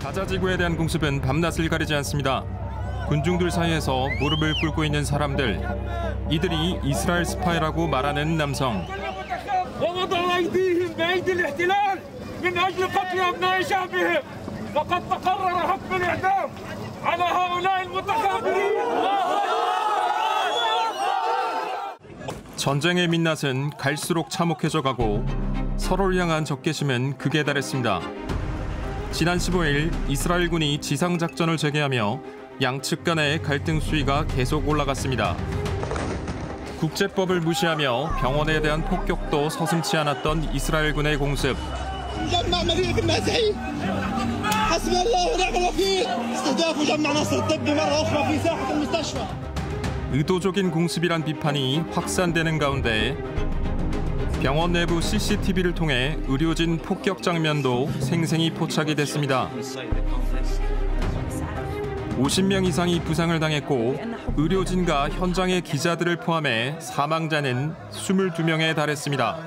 가자 지구에 대한 공습은 밤낮을 가리지 않습니다. 군중들 사이에서 무릎을 꿇고 있는 사람들, 이들이 이스라엘 스파이라고 말하는 남성. 전쟁의 민낯은 갈수록 참혹해져 가고 서로를 향한 적개심은 극에 달했습니다. 지난 15일 이스라엘군이 지상작전을 재개하며 양측 간의 갈등 수위가 계속 올라갔습니다. 국제법을 무시하며 병원에 대한 폭격도 서슴지 않았던 이스라엘군의 공습. 의도적인 공습이란 비판이 확산되는 가운데 병원 내부 CCTV를 통해 의료진 폭격 장면도 생생히 포착이 됐습니다. 50명 이상이 부상을 당했고 의료진과 현장의 기자들을 포함해 사망자는 22명에 달했습니다.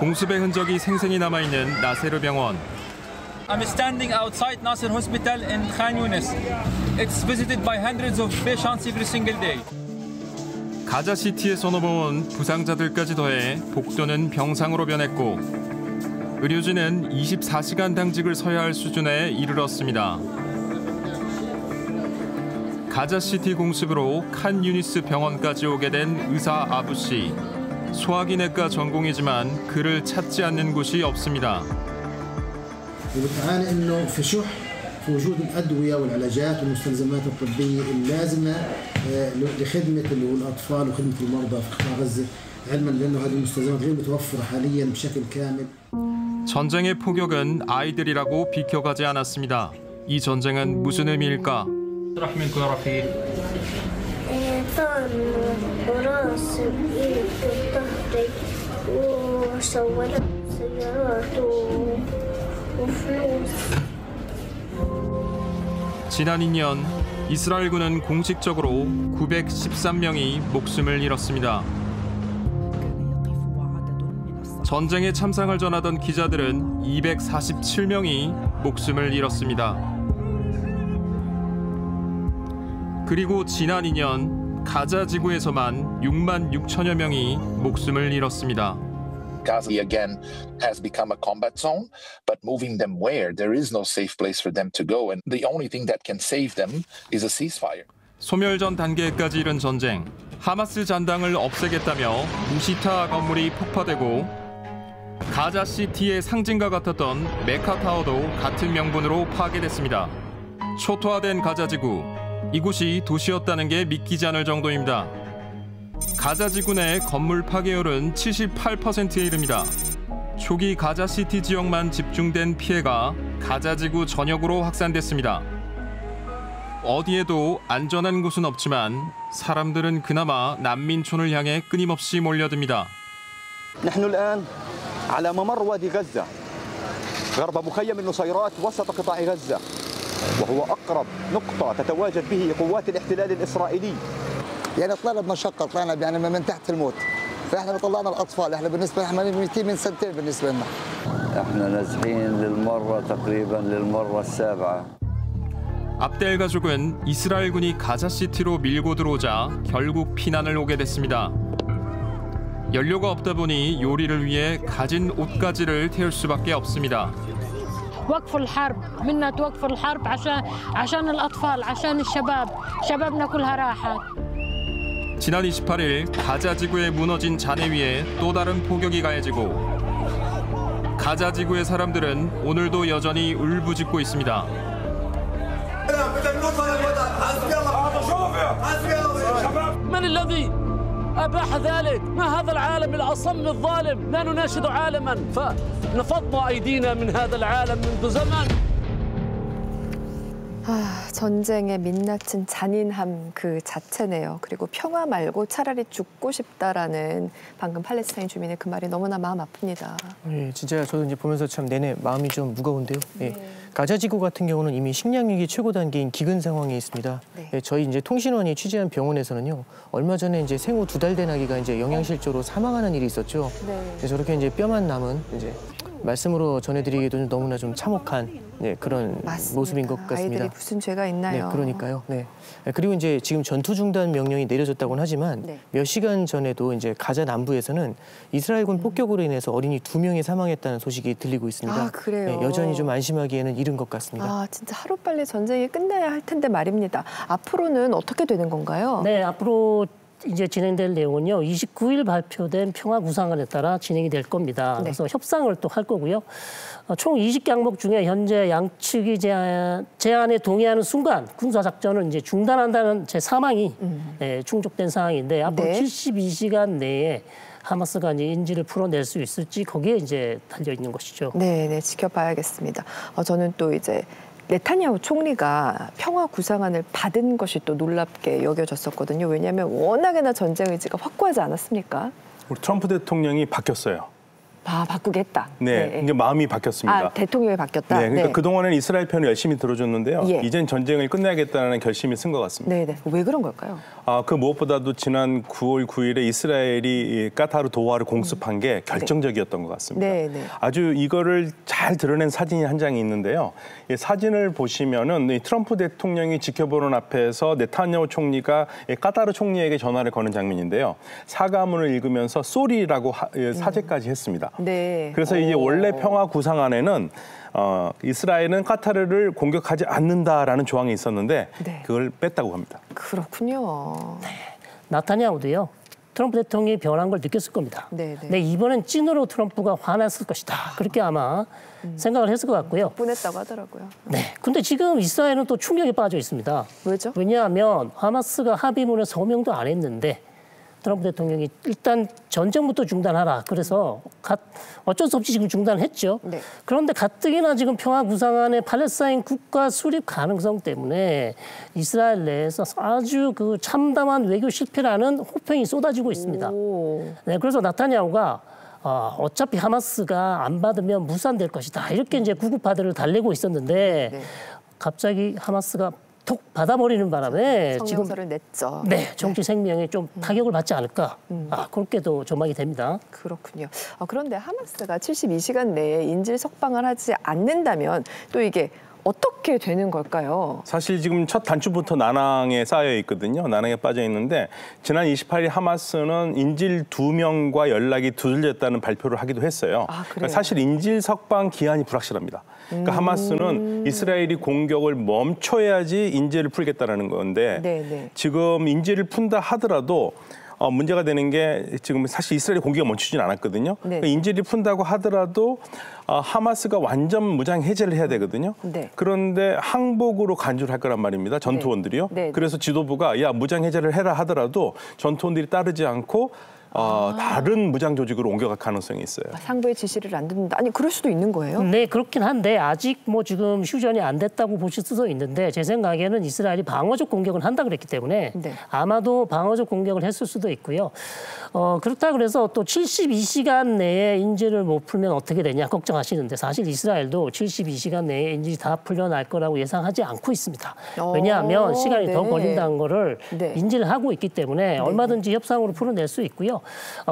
공습의 흔적이 생생히 남아있는 나세르 병원. I'm standing outside Nasser Hospital in Khan Yunis. It's visited by hundreds of patients every single day. 가자시티에서 넘어온 부상자들까지 더해 복도는 병상으로 변했고 의료진은 24시간 당직을 서야 할 수준에 이르렀습니다. 가자시티 공습으로 칸 유니스 병원까지 오게 된 의사 아부 씨. 소화기내과 전공이지만 그를 찾지 않는 곳이 없습니다. وبتعاني انه في شح في وجود الادويه والعلاجات والمستلزمات الطبيه اللازمه لخدمه الاطفال وخدمه المرضى في قطاع غزه علما بانه هذه المستلزمات غير متوفره حاليا بشكل كامل. 전쟁의 폭격은 아이들이라고 비켜가지 않았습니다. 이 전쟁은 무슨 의미일까? 지난 2년 이스라엘군은 공식적으로 913명이 목숨을 잃었습니다. 전쟁의 참상을 전하던 기자들은 247명이 목숨을 잃었습니다. 그리고 지난 2년 가자 지구에서만 6만 6천여 명이 목숨을 잃었습니다. Gaza again has become a combat zone, but moving them where? There is no safe place for them to go, and the only thing that can save them is a ceasefire. 소멸전 단계까지 이른 전쟁. 하마스 잔당을 없애겠다며 무시타 건물이 폭파되고 가자시티의 상징과 같았던 메카타워도 같은 명분으로 파괴됐습니다. 초토화된 가자지구. 이곳이 도시였다는 게 믿기지 않을 정도입니다. 가자지구 내 건물 파괴율은 78%에 이릅니다. 초기 가자시티 지역만 집중된 피해가 가자지구 전역으로 확산됐습니다. 어디에도 안전한 곳은 없지만 사람들은 그나마 난민촌을 향해 끊임없이 몰려듭니다. نحن الآن على ممر وادي غزة غرب مخيم النصيرات وسط قطاع غزة وهو أقرب نقطة تتواجد به قوات الاحتلال الإسرائيلي. يعني طلعنا بمشقه طلعنا يعني من تحت الموت فاحنا طلعنا الاطفال احنا بالنسبه لنا ميتين من سنتين بالنسبه لنا. احنا نازحين للمره تقريبا للمره السابعه. 압델 가족은 이스라엘군이 가자시티로 밀고 들어오자 결국 피난을 오게 됐습니다. 연료가 없다 보니 요리를 위해 가진 옷가지를 태울 수밖에 없습니다. وقفوا الحرب منا توقفوا الحرب عشان الأطفال عشان الشباب شبابنا كلها راحت. 지난 28일 가자 지구에 무너진 잔해 위에 또 다른 폭격이 가해지고 가자 지구의 사람들은 오늘도 여전히 울부짖고 있습니다. من الذي أباح ذلك؟ ما هذا العالم الأصم الظالم؟ لا نناشد عالما فنفضنا أيدينا من هذا العالم منذ زمن. 전쟁의 민낯은 잔인함 그 자체네요. 그리고 평화 말고 차라리 죽고 싶다라는 방금 팔레스타인 주민의 그 말이 너무나 마음 아픕니다. 예, 진짜 저도 이제 보면서 참 내내 마음이 좀 무거운데요. 예. 가자 지구 같은 경우는 이미 식량위기 최고 단계인 기근 상황에 있습니다. 네. 예, 저희 이제 통신원이 취재한 병원에서는요. 얼마 전에 이제 생후 2달 된 아기가 이제 영양실조로 사망하는 일이 있었죠. 네. 그래서 저렇게 이제 뼈만 남은 이제 말씀으로 전해드리기도 너무나 좀 참혹한 그런 맞습니다. 모습인 것 같습니다. 아이들이 무슨 죄가 있나요? 네, 그러니까요. 네. 그리고 이제 지금 전투 중단 명령이 내려졌다고는 하지만 몇 시간 전에도 이제 가자 남부에서는 이스라엘군 폭격으로 인해서 어린이 2명이 사망했다는 소식이 들리고 있습니다. 아, 그래요? 네, 여전히 좀 안심하기에는 이른 것 같습니다. 아, 진짜 하루빨리 전쟁이 끝나야 할 텐데 말입니다. 앞으로는 어떻게 되는 건가요? 네, 앞으로 이제 진행될 내용은요. 29일 발표된 평화 구상안에 따라 진행이 될 겁니다. 그래서 협상을 또 할 거고요. 총 20항목 중에 현재 양측이 제안에 동의하는 순간 군사작전을 이제 중단한다는 제3항이 충족된 상황인데 앞으로 72시간 내에 하마스가 이제 인질을 풀어낼 수 있을지 거기에 이제 달려 있는 것이죠. 네, 지켜봐야겠습니다. 저는 또 이제 네타냐후 총리가 평화 구상안을 받은 것이 또 놀랍게 여겨졌었거든요. 왜냐하면 워낙에나 전쟁 의지가 확고하지 않았습니까? 우리 트럼프 대통령이 바뀌었어요. 바꾸겠다. 네, 이제 마음이 바뀌었습니다. 아, 대통령이 바뀌었다. 네, 그러니까 그동안에는 이스라엘 편을 열심히 들어줬는데요. 이젠 전쟁을 끝내야겠다는 결심이 쓴 것 같습니다. 네, 왜 그런 걸까요? 그 무엇보다도 지난 9월 9일에 이스라엘이 까타르 도하를 공습한 게 결정적이었던 것 같습니다. 아주 이거를 잘 드러낸 사진이 한 장이 있는데요. 이 사진을 보시면은 이 트럼프 대통령이 지켜보는 앞에서 네타냐후 총리가 까타르 총리에게 전화를 거는 장면인데요. 사과문을 읽으면서 쏘리라고 사죄까지 했습니다. 그래서 이제 원래 평화 구상안에는 이스라엘은 카타르를 공격하지 않는다라는 조항이 있었는데 그걸 뺐다고 합니다. 그렇군요. 나타냐후도요. 트럼프 대통령이 변한 걸 느꼈을 겁니다. 이번엔 찐으로 트럼프가 화났을 것이다. 그렇게 아마 생각을 했을 것 같고요. 분했다고 하더라고요. 근데 지금 이스라엘은 또 충격에 빠져 있습니다. 왜죠? 왜냐하면 하마스가 합의문에 서명도 안 했는데 트럼프 대통령이 일단 전쟁부터 중단하라. 그래서 어쩔 수 없이 지금 중단했죠. 그런데 가뜩이나 지금 평화 구상안의 팔레스타인 국가 수립 가능성 때문에 이스라엘 내에서 아주 그 참담한 외교 실패라는 호평이 쏟아지고 있습니다. 그래서 나타냐후가 어차피 하마스가 안 받으면 무산될 것이다. 이렇게 이제 구구파들을 달래고 있었는데 갑자기 하마스가 톡 받아버리는 바람에 성명서를 냈죠. 정치 생명에 좀 타격을 받지 않을까. 그렇게도 전망이 됩니다. 그렇군요. 그런데 하마스가 72시간 내에 인질 석방을 하지 않는다면 또 이게 어떻게 되는 걸까요? 사실 지금 첫 단추부터 난항에 쌓여 있거든요. 난항에 빠져 있는데 지난 28일 하마스는 인질 2명과 연락이 두절됐다는 발표를 하기도 했어요. 그러니까 사실 인질 석방 기한이 불확실합니다. 그러니까 하마스는 이스라엘이 공격을 멈춰야지 인질을 풀겠다는 건데 지금 인질을 푼다 하더라도 문제가 되는 게 지금 사실 이스라엘이 공격이 멈추진 않았거든요. 그러니까 인질이 푼다고 하더라도 하마스가 완전 무장 해제를 해야 되거든요. 그런데 항복으로 간주를 할 거란 말입니다. 전투원들이요. 그래서 지도부가 야 무장 해제를 해라 하더라도 전투원들이 따르지 않고 다른 무장 조직으로 옮겨갈 가능성이 있어요. 상부의 지시를 안 듣는다. 아니 그럴 수도 있는 거예요? 네, 그렇긴 한데 아직 뭐 지금 휴전이 안 됐다고 보실 수도 있는데 제 생각에는 이스라엘이 방어적 공격을 한다 그랬기 때문에 아마도 방어적 공격을 했을 수도 있고요. 그렇다 그래서 또 72시간 내에 인질을 못 풀면 어떻게 되냐 걱정하시는데 사실 이스라엘도 72시간 내에 인질이 다 풀려날 거라고 예상하지 않고 있습니다. 왜냐하면 시간이 더 걸린다는 거를 인지를 하고 있기 때문에 얼마든지 협상으로 풀어낼 수 있고요.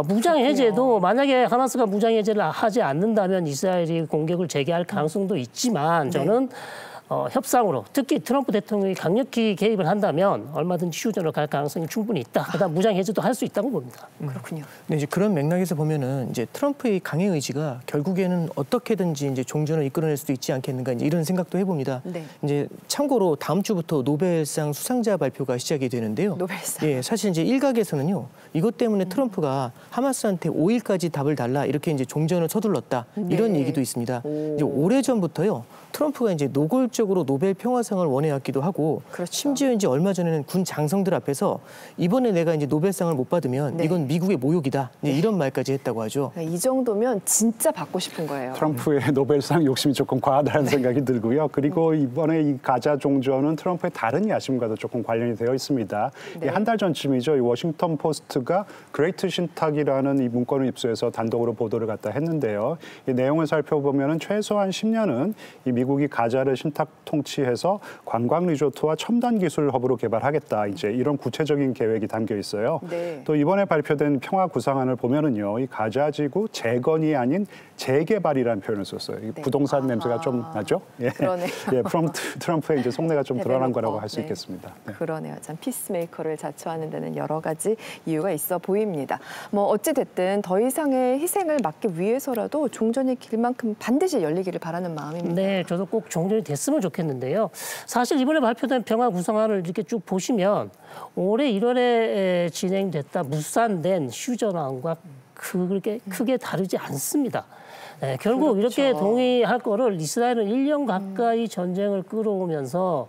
무장 해제도 만약에 하마스가 무장 해제를 하지 않는다면 이스라엘이 공격을 재개할 가능성도 있지만 저는 협상으로 특히 트럼프 대통령이 강력히 개입을 한다면 얼마든지 휴전으로 갈 가능성이 충분히 있다. 그다음 무장 해제도 할 수 있다고 봅니다. 그렇군요. 네, 이제 그런 맥락에서 보면은 이제 트럼프의 강행 의지가 결국에는 어떻게든지 이제 종전을 이끌어낼 수도 있지 않겠는가 이런 생각도 해봅니다. 이제 참고로 다음 주부터 노벨상 수상자 발표가 시작이 되는데요. 노벨상. 사실 이제 일각에서는요. 이것 때문에 트럼프가 하마스한테 5일까지 답을 달라 이렇게 이제 종전을 서둘렀다 이런 얘기도 있습니다. 이제 오래전부터요. 트럼프가 이제 노골적으로 노벨 평화상을 원해왔기도 하고 심지어 이제 얼마 전에는 군 장성들 앞에서 이번에 내가 이제 노벨상을 못 받으면 이건 미국의 모욕이다 이런 말까지 했다고 하죠. 이 정도면 진짜 받고 싶은 거예요. 트럼프의 노벨상 욕심이 조금 과하다는 생각이 들고요. 그리고 이번에 이 가자 종전은 트럼프의 다른 야심과도 조금 관련이 되어 있습니다. 한 달 전쯤이죠. 이 워싱턴 포스트가 그레이트 신탁이라는 이 문건을 입수해서 단독으로 보도를 갖다 했는데요. 이 내용을 살펴보면은 최소한 10년은 이 미국 미국이 가자를 신탁 통치해서 관광 리조트와 첨단 기술 허브로 개발하겠다. 이제 이런 구체적인 계획이 담겨 있어요. 네. 또 이번에 발표된 평화 구상안을 보면은요, 이 가자 지구 재건이 아닌 재개발이라는 표현을 썼어요. 네. 부동산 냄새가 좀 나죠? 예. 그러네요. 예, 트럼프의 이제 속내가 좀 드러난 거라고 할 수 네. 있겠습니다. 네. 그러네요. 참 피스메이커를 자처하는 데는 여러 가지 이유가 있어 보입니다. 뭐 어찌 됐든 더 이상의 희생을 막기 위해서라도 종전의 길만큼 반드시 열리기를 바라는 마음입니다. 네, 저도 꼭 종전이 됐으면 좋겠는데요. 사실 이번에 발표된 평화 구상안을 이렇게 쭉 보시면 올해 1월에 진행됐다 무산된 휴전안과 그렇게 크게 다르지 않습니다. 네, 결국 그렇죠. 이렇게 동의할 거를 이스라엘은 1년 가까이 전쟁을 끌어오면서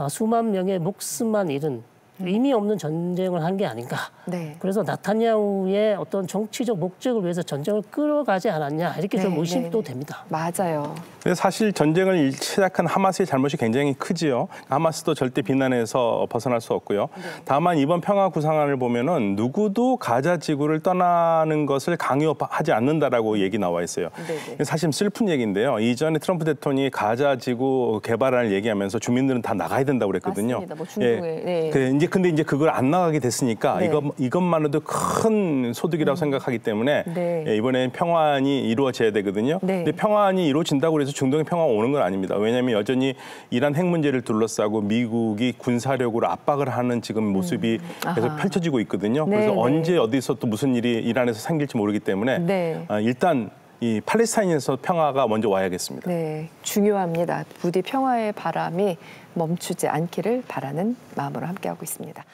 수만 명의 목숨만 잃은 의미 없는 전쟁을 한 게 아닌가. 네. 그래서 나타냐후의 어떤 정치적 목적을 위해서 전쟁을 끌어가지 않았냐 이렇게 좀 의심도 됩니다. 맞아요. 근데 사실 전쟁을 시작한 하마스의 잘못이 굉장히 크지요. 하마스도 절대 비난에서 벗어날 수 없고요. 네. 다만 이번 평화 구상안을 보면은 누구도 가자 지구를 떠나는 것을 강요하지 않는다라고 얘기 나와 있어요. 네. 사실 슬픈 얘기인데요. 이전에 트럼프 대통령이 가자 지구 개발을 얘기하면서 주민들은 다 나가야 된다고 그랬거든요. 맞습니다. 뭐 중동에. 네. 근데 이제 그걸 안 나가게 됐으니까 네. 이것만으로도 큰 소득이라고 생각하기 때문에 네. 이번엔 평화안이 이루어져야 되거든요. 네. 근데 평화안이 이루어진다고 해서 중동에 평화가 오는 건 아닙니다. 왜냐하면 여전히 이란 핵 문제를 둘러싸고 미국이 군사력으로 압박을 하는 지금 모습이 계속 펼쳐지고 있거든요. 네, 그래서 네. 언제 어디서 또 무슨 일이 이란에서 생길지 모르기 때문에 네. 일단 이 팔레스타인에서 평화가 먼저 와야겠습니다. 네, 중요합니다. 부디 평화의 바람이 멈추지 않기를 바라는 마음으로 함께하고 있습니다.